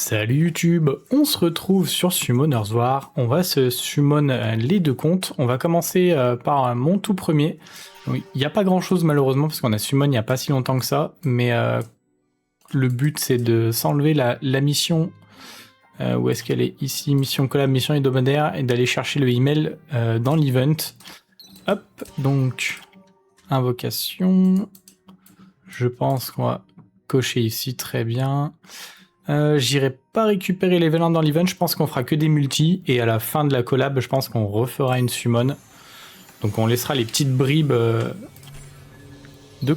Salut YouTube, on se retrouve sur Summoners War, on va se summon les deux comptes, on va commencer par mon tout premier. Il n'y a pas grand chose malheureusement parce qu'on a summon il n'y a pas si longtemps que ça, mais le but c'est de s'enlever la mission, où est-ce qu'elle est ici, mission collab, mission hebdomadaire, et d'aller chercher le email dans l'event. Hop, donc invocation, je pense qu'on va cocher ici très bien. J'irai pas récupérer level 1 dans l'event, je pense qu'on fera que des multis, et à la fin de la collab, je pense qu'on refera une summon. Donc on laissera les petites bribes de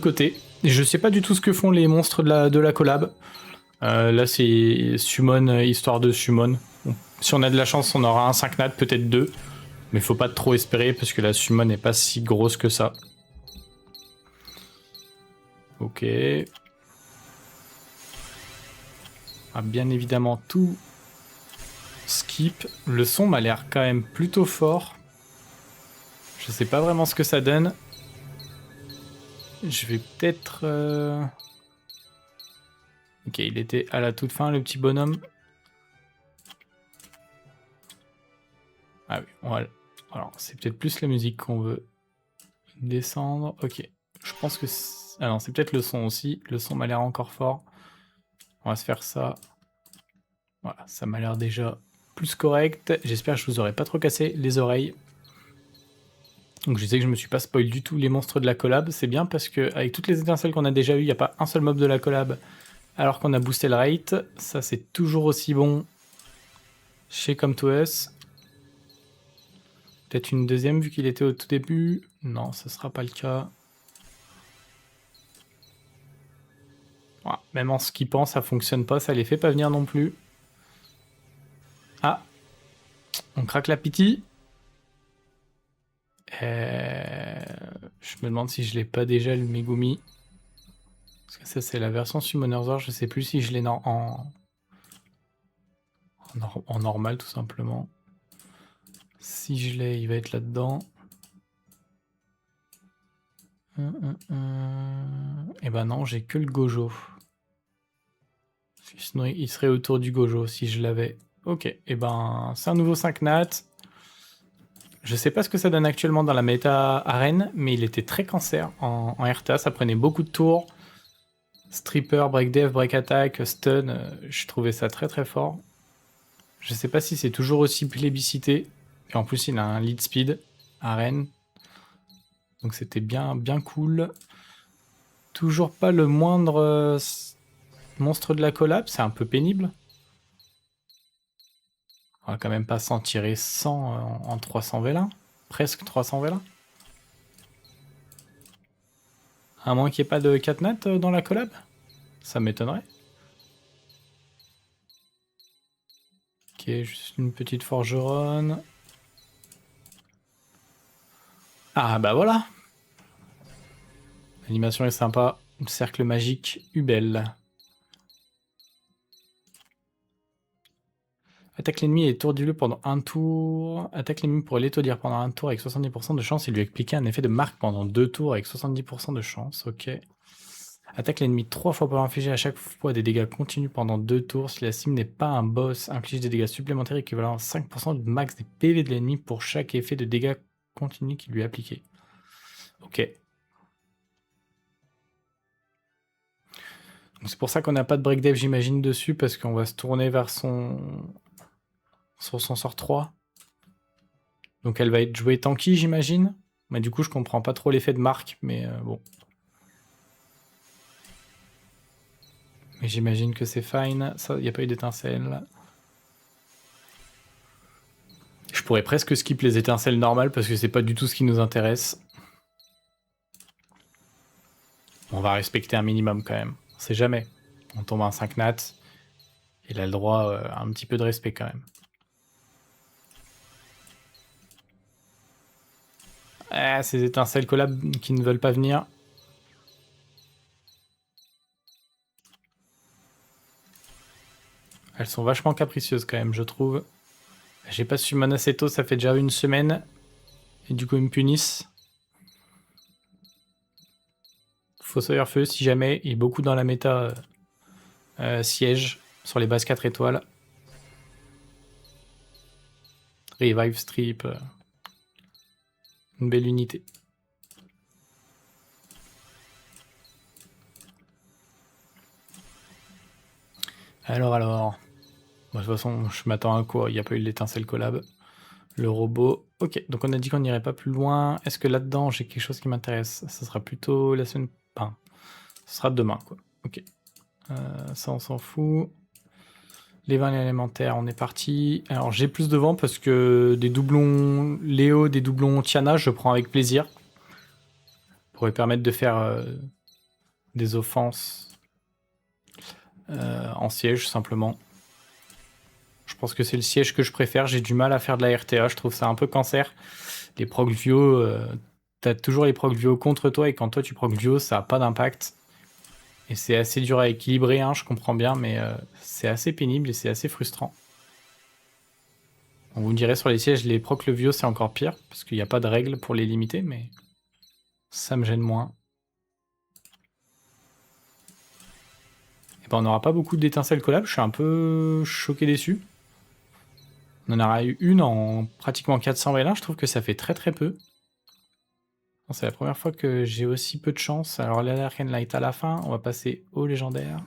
côté. Et je sais pas du tout ce que font les monstres de la collab. Là c'est summon, histoire de summon. Bon, si on a de la chance, on aura un 5 nat, peut-être 2. Mais faut pas trop espérer, parce que la summon n'est pas si grosse que ça. Ok. Ah, bien évidemment tout skip. Le son m'a l'air quand même plutôt fort. Je sais pas vraiment ce que ça donne. Je vais peut-être... Ok, il était à la toute fin, le petit bonhomme. Ah oui, on va... Alors, c'est peut-être plus la musique qu'on veut descendre. Ok, je pense que... Ah non, c'est peut-être le son aussi. Le son m'a l'air encore fort. On va se faire ça. Voilà, ça m'a l'air déjà plus correct. J'espère que je vous aurai pas trop cassé les oreilles. Donc je sais que je me suis pas spoil du tout les monstres de la collab. C'est bien parce que avec toutes les étincelles qu'on a déjà eues, il n'y a pas un seul mob de la collab. Alors qu'on a boosté le rate. Ça, c'est toujours aussi bon chez Come2Us. Peut-être une deuxième vu qu'il était au tout début. Non, ce sera pas le cas. Voilà. Même en skippant, ça fonctionne pas. Ça les fait pas venir non plus. Ah, on craque la pity. Je me demande si je l'ai pas déjà le Megumi. Parce que ça, c'est la version Summoners War. Je sais plus si je l'ai en normal, tout simplement. Si je l'ai, il va être là-dedans. Et ben non, j'ai que le Gojo. Sinon, il serait autour du Gojo si je l'avais. Ok, et ben c'est un nouveau 5 nat. Je sais pas ce que ça donne actuellement dans la méta arène, mais il était très cancer en RTA, ça prenait beaucoup de tours. Stripper, break dev, break attack, stun, je trouvais ça très très fort. Je sais pas si c'est toujours aussi plébiscité. Et en plus, il a un lead speed arène. Donc c'était bien, bien cool. Toujours pas le moindre monstre de la collab, c'est un peu pénible. On va quand même pas s'en tirer 100 en 300 vélins. Presque 300 vélins. À moins qu'il n'y ait pas de 4 nat dans la collab. Ça m'étonnerait. Ok, juste une petite forgeronne. Ah bah voilà. L'animation est sympa. Le cercle magique, Ubel. Attaque l'ennemi et étourdis-le pendant un tour. Attaque l'ennemi pour l'étourdir pendant un tour avec 70% de chance et lui appliquer un effet de marque pendant 2 tours avec 70% de chance. Ok. Attaque l'ennemi 3 fois pour infliger à chaque fois des dégâts continus pendant 2 tours. Si la cible n'est pas un boss, inflige des dégâts supplémentaires équivalent à 5% du max des PV de l'ennemi pour chaque effet de dégâts continu qui lui est appliqué. Ok. C'est pour ça qu'on n'a pas de break dev, j'imagine, dessus, parce qu'on va se tourner vers sur son sort 3. Donc elle va être jouée tanky, j'imagine. Mais du coup, je comprends pas trop l'effet de marque, mais bon. Mais j'imagine que c'est fine. Ça, il n'y a pas eu d'étincelle. Je pourrais presque skip les étincelles normales, parce que c'est pas du tout ce qui nous intéresse. On va respecter un minimum quand même. On sait jamais. On tombe à un 5 nat. Il a le droit à un petit peu de respect quand même. Ah, ces étincelles collab qui ne veulent pas venir. Elles sont vachement capricieuses quand même, je trouve. J'ai pas summon assez tôt, ça fait déjà une semaine. Et du coup, ils me punissent. Fossoyeur feu, si jamais. Il est beaucoup dans la méta siège. sur les bases 4 étoiles. Revive Strip. Une belle unité. Alors. Bon, de toute façon, je m'attends à quoi? Il n'y a pas eu l'étincelle collab. Le robot. Ok, donc on a dit qu'on n'irait pas plus loin. Est-ce que là-dedans, j'ai quelque chose qui m'intéresse? Ça sera plutôt la semaine... Enfin, ce sera demain, quoi. Ok. Ça, on s'en fout. Les vins élémentaires, on est parti. Alors, j'ai plus de vent parce que des doublons Léo, des doublons Tiana, je prends avec plaisir. Ça pourrait permettre de faire des offenses en siège, simplement. Je pense que c'est le siège que je préfère. J'ai du mal à faire de la RTA. Je trouve ça un peu cancer. Les proc Vio, t'as toujours les proc Vio contre toi. Et quand toi tu proc Vio, ça n'a pas d'impact. Et c'est assez dur à équilibrer, hein, je comprends bien. Mais c'est assez pénible et c'est assez frustrant. Vous me direz sur les sièges, les proc le Vio, c'est encore pire. Parce qu'il n'y a pas de règle pour les limiter. Mais ça me gêne moins. Et ben, on n'aura pas beaucoup d'étincelles collab. Je suis un peu choqué déçu. On en aura eu une en pratiquement 400 VL1. Je trouve que ça fait très très peu. C'est la première fois que j'ai aussi peu de chance. Alors là, l'Arcane Light à la fin, on va passer au légendaire.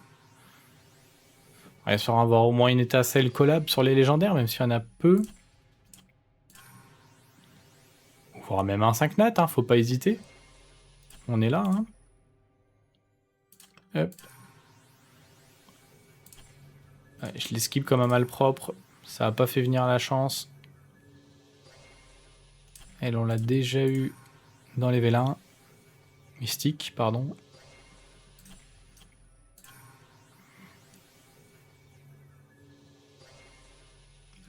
Il va falloir avoir au moins une étincelle collab sur les légendaires, même s'il y en a peu. On voit même un 5 nat, hein, faut pas hésiter. On est là. Hein. Hop. Ouais, je l'esquive comme un malpropre. Ça a pas fait venir la chance. Elle, on l'a déjà eu dans les vélins. Mystique, pardon.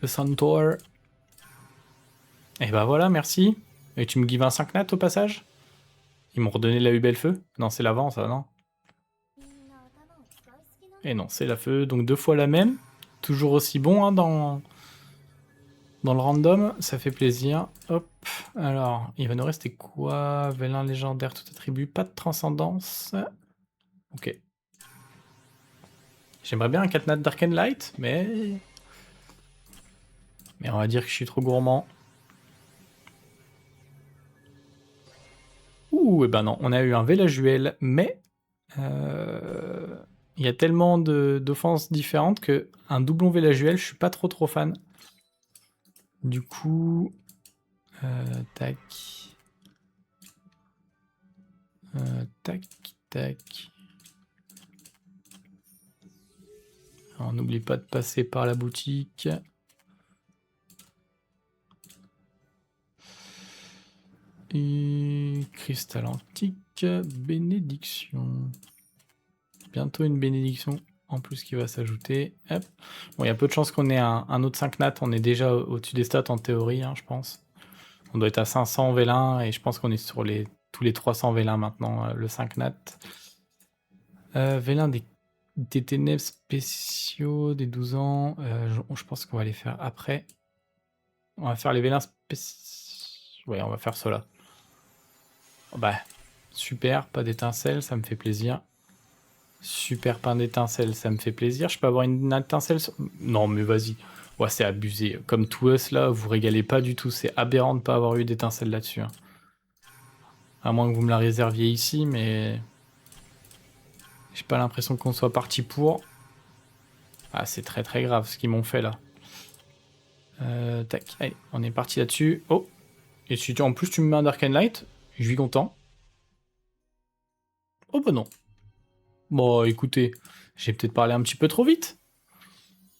Le Centaur. Et bah voilà, merci. Et tu me gives un 5 nat au passage? Ils m'ont redonné la Hubel Feu? Non, c'est l'avant, ça, non? Et non, c'est la feu. Donc 2 fois la même. Toujours aussi bon hein, dans le random. Ça fait plaisir. Hop. Alors, il va nous rester quoi? Vélin légendaire, tout attribut. Pas de transcendance. Ok. J'aimerais bien un 4 nat d'Arcane Light, mais on va dire que je suis trop gourmand. Ouh, et ben non. On a eu un Vélajuel, mais... il y a tellement d'offenses différentes que un doublon Vélajuel, je suis pas trop fan. Du coup... tac. Tac, tac. Alors, n'oublie pas de passer par la boutique. Et cristal antique, bénédiction. Bientôt une bénédiction en plus qui va s'ajouter. Hop. Bon, il y a peu de chances qu'on ait un autre 5 nat. On est déjà au-dessus des stats en théorie, hein, je pense. On doit être à 500 V1 et je pense qu'on est sur tous les 300 V1 maintenant, le 5 nat. V1 des ténèbres spéciaux des 12 ans. Je pense qu'on va les faire après. On va faire les V1 spéciaux. Ouais, on va faire cela. Bah, super, pas d'étincelle, ça me fait plaisir. Super, pas d'étincelle, ça me fait plaisir. Je peux avoir une étincelle sur... Non, mais vas-y. Ouais, c'est abusé. Comme tout us, là, vous régalez pas du tout. C'est aberrant de pas avoir eu d'étincelle là-dessus. Hein. À moins que vous me la réserviez ici, mais... J'ai pas l'impression qu'on soit parti pour. Ah, c'est très très grave ce qu'ils m'ont fait, là. Tac, allez, on est parti là-dessus. Oh, et si en plus tu me mets un Arcane Light, je suis content. Oh bah non. Bon, écoutez, j'ai peut-être parlé un petit peu trop vite.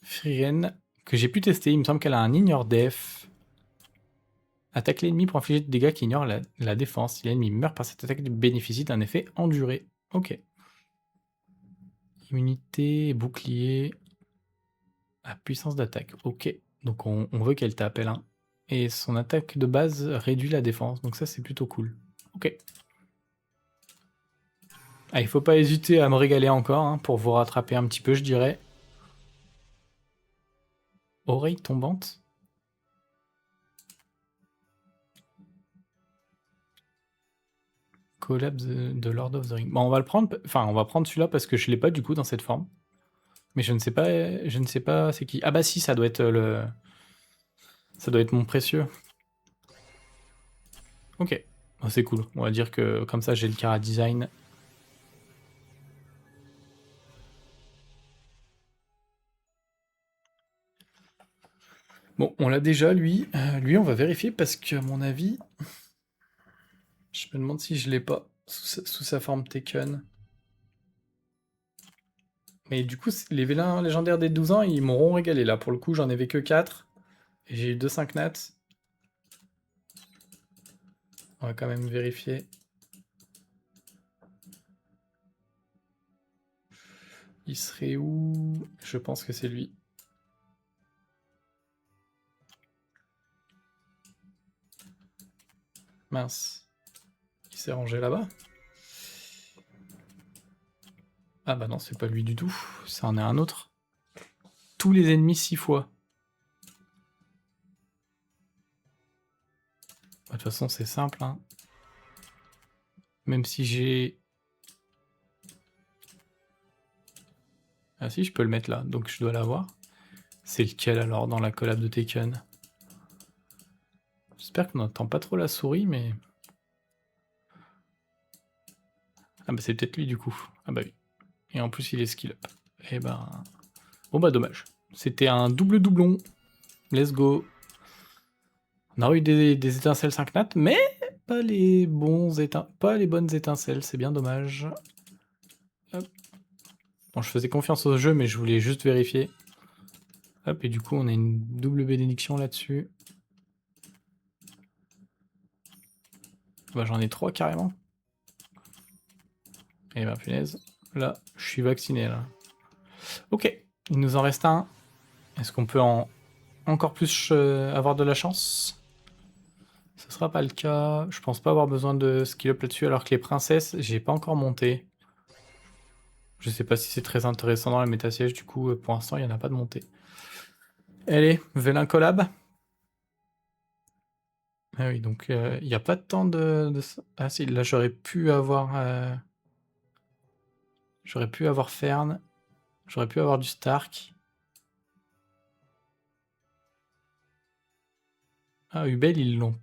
Friren, que j'ai pu tester, il me semble qu'elle a un Ignore Def. Attaque l'ennemi pour infliger des dégâts qui ignorent la défense. Si l'ennemi meurt par cette attaque, il bénéficie d'un effet enduré. Ok. Immunité, bouclier. À puissance d'attaque. Ok. Donc on veut qu'elle tape L1. Et son attaque de base réduit la défense. Donc ça, c'est plutôt cool. Ok. Ah, il faut pas hésiter à me régaler encore hein, pour vous rattraper un petit peu, je dirais. Oreille tombante. Collapse de Lord of the Ring. Bon, on va le prendre. Enfin, on va prendre celui-là parce que je l'ai pas du coup dans cette forme. Mais je ne sais pas c'est qui. Ah bah si, ça doit être ça doit être mon précieux. Ok, bon, c'est cool. On va dire que comme ça j'ai le Kara Design. Bon, on l'a déjà lui. Lui, on va vérifier parce que à mon avis, je me demande si je l'ai pas sous sa forme Taken. Mais du coup, les vélins légendaires des 12 ans, ils m'auront régalé. Là, pour le coup, j'en avais que 4. Et j'ai eu 2 5 nats. On va quand même vérifier. Il serait où? Je pense que c'est lui. Mince. Il s'est rangé là-bas? Ah bah non, c'est pas lui du tout. Ça en est un autre. Tous les ennemis 6 fois. Bah, de toute façon, c'est simple. Hein. Même si j'ai... Ah si, je peux le mettre là, donc je dois l'avoir. C'est lequel alors dans la collab de Taken? J'espère qu'on n'entend pas trop la souris, mais... Ah bah c'est peut-être lui du coup. Ah bah oui. Et en plus il est skill up. Et ben... Bon bah dommage. C'était un double doublon. Let's go. On a eu des étincelles 5 nat, mais pas les pas les bonnes étincelles, c'est bien dommage. Hop. Bon, je faisais confiance au jeu, mais je voulais juste vérifier. Hop, et du coup on a une double bénédiction là-dessus. Bah j'en ai 3 carrément. Et ben punaise. Là, je suis vacciné là. Ok, il nous en reste un. Est-ce qu'on peut encore plus avoir de la chance? Ce sera pas le cas. Je pense pas avoir besoin de skill up là-dessus, alors que les princesses, j'ai pas encore monté. Je sais pas si c'est très intéressant dans la méta-siège, du coup, pour l'instant, il n'y en a pas de montée. Allez, Vélin collab. Ah oui, donc il n'y a pas de temps de... Ah si, là j'aurais pu avoir... J'aurais pu avoir Fern. J'aurais pu avoir du Stark. Ah, Ubel, ils l'ont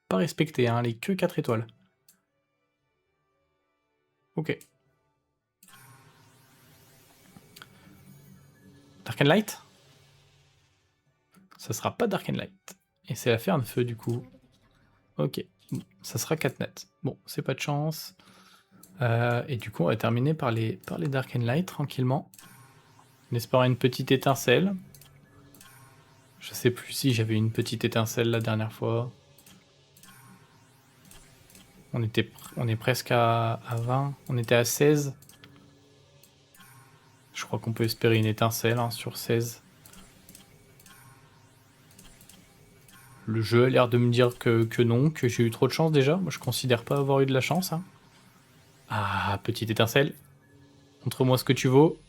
pas respecté, hein, les que 4 étoiles. Ok. Dark and Light? Ça sera pas Dark and Light. Et c'est la Fern Feu, du coup. Ok. Bon, ça sera 4 nets. Bon, c'est pas de chance. Et du coup, on va terminer par les Dark and Light, tranquillement. En espérant une petite étincelle. Je sais plus si j'avais une petite étincelle la dernière fois. On est presque à 20. On était à 16. Je crois qu'on peut espérer une étincelle hein, sur 16. Le jeu a l'air de me dire que non, que j'ai eu trop de chance déjà. Moi, je considère pas avoir eu de la chance. Hein. Ah, petite étincelle. Montre-moi ce que tu vaux.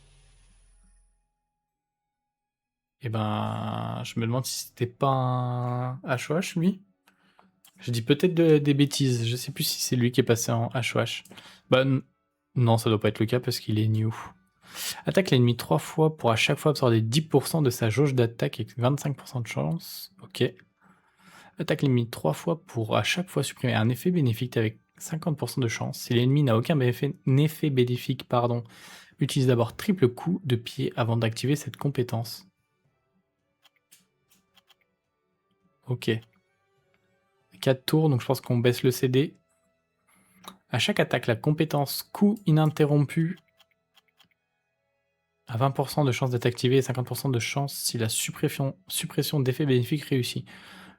Eh ben, je me demande si c'était pas un HOH, lui. Je dis peut-être des bêtises. Je sais plus si c'est lui qui est passé en HOH. Bah, non, ça doit pas être le cas parce qu'il est new. Attaque l'ennemi 3 fois pour à chaque fois absorber 10% de sa jauge d'attaque avec 25% de chance. Ok. Attaque l'ennemi 3 fois pour à chaque fois supprimer un effet bénéfique avec 50% de chance. Si l'ennemi n'a aucun effet bénéfique, pardon, utilise d'abord triple coup de pied avant d'activer cette compétence. Ok. 4 tours, donc je pense qu'on baisse le CD. À chaque attaque, la compétence coup ininterrompu a 20% de chance d'être activée et 50% de chance si la suppression d'effet bénéfique réussit.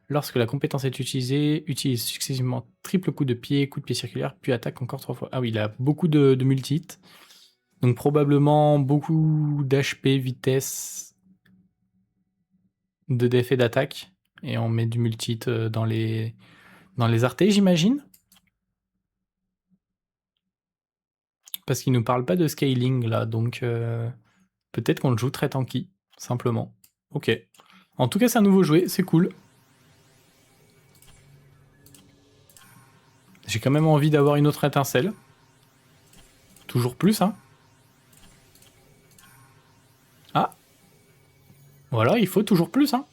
Lorsque la compétence est utilisée, utilise successivement triple coup de pied circulaire, puis attaque encore 3 fois. Ah oui, il a beaucoup de multi-hits. Donc probablement beaucoup d'HP, vitesse, de d'effet d'attaque. Et on met du multi-hit dans les artés, j'imagine. Parce qu'il nous parle pas de scaling là, donc peut-être qu'on le joue très tanky, simplement. Ok. En tout cas, c'est un nouveau jouet, c'est cool. J'ai quand même envie d'avoir une autre étincelle. Toujours plus, hein. Voilà, il faut toujours plus, hein.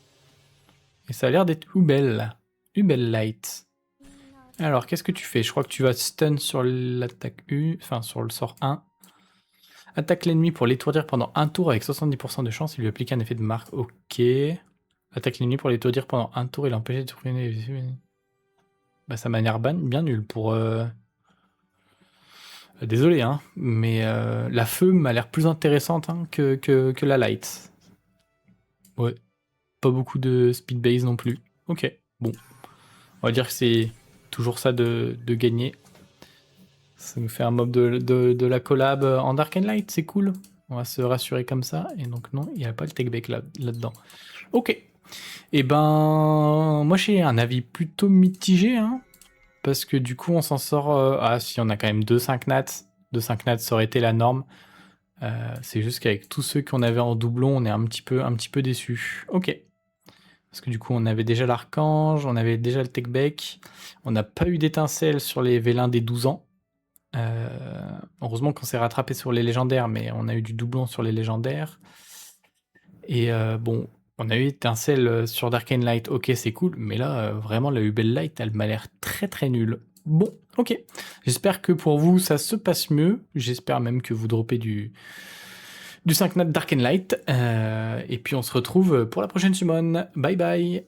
Et ça a l'air d'être Ubel. Ubel Light. Alors, qu'est-ce que tu fais? Je crois que tu vas stun sur l'attaque U, enfin sur le sort 1. Attaque l'ennemi pour l'étourdir pendant un tour avec 70% de chance, il lui applique un effet de marque. Ok. Attaque l'ennemi pour l'étourdir pendant un tour et l'empêcher de trouver une... Bah, ça m'a l'air bien nul pour... Désolé, hein, mais la feu m'a l'air plus intéressante hein, que la light. Ouais. Pas beaucoup de speed base non plus. Ok, bon. On va dire que c'est toujours ça de gagner. Ça nous fait un mob de la collab en Dark and Light, c'est cool. On va se rassurer comme ça. Et donc non, il n'y a pas le take back là-dedans. Ok. Et ben, moi j'ai un avis plutôt mitigé, hein, parce que du coup on s'en sort... Ah si, on a quand même 2-5 nats. 2-5 nats, ça aurait été la norme. C'est juste qu'avec tous ceux qu'on avait en doublon, on est un petit peu déçus. Ok. Parce que du coup, on avait déjà l'archange, on avait déjà le tech-bec. On n'a pas eu d'étincelle sur les vélins des 12 ans. Heureusement qu'on s'est rattrapé sur les légendaires, mais on a eu du doublon sur les légendaires. Et bon, on a eu étincelle sur Darkane Light, ok, c'est cool. Mais là, vraiment, la Ubel Light, elle m'a l'air très très nulle. Bon, ok. J'espère que pour vous, ça se passe mieux. J'espère même que vous droppez du 5 nat Dark and Light. Et puis on se retrouve pour la prochaine summon. Bye bye.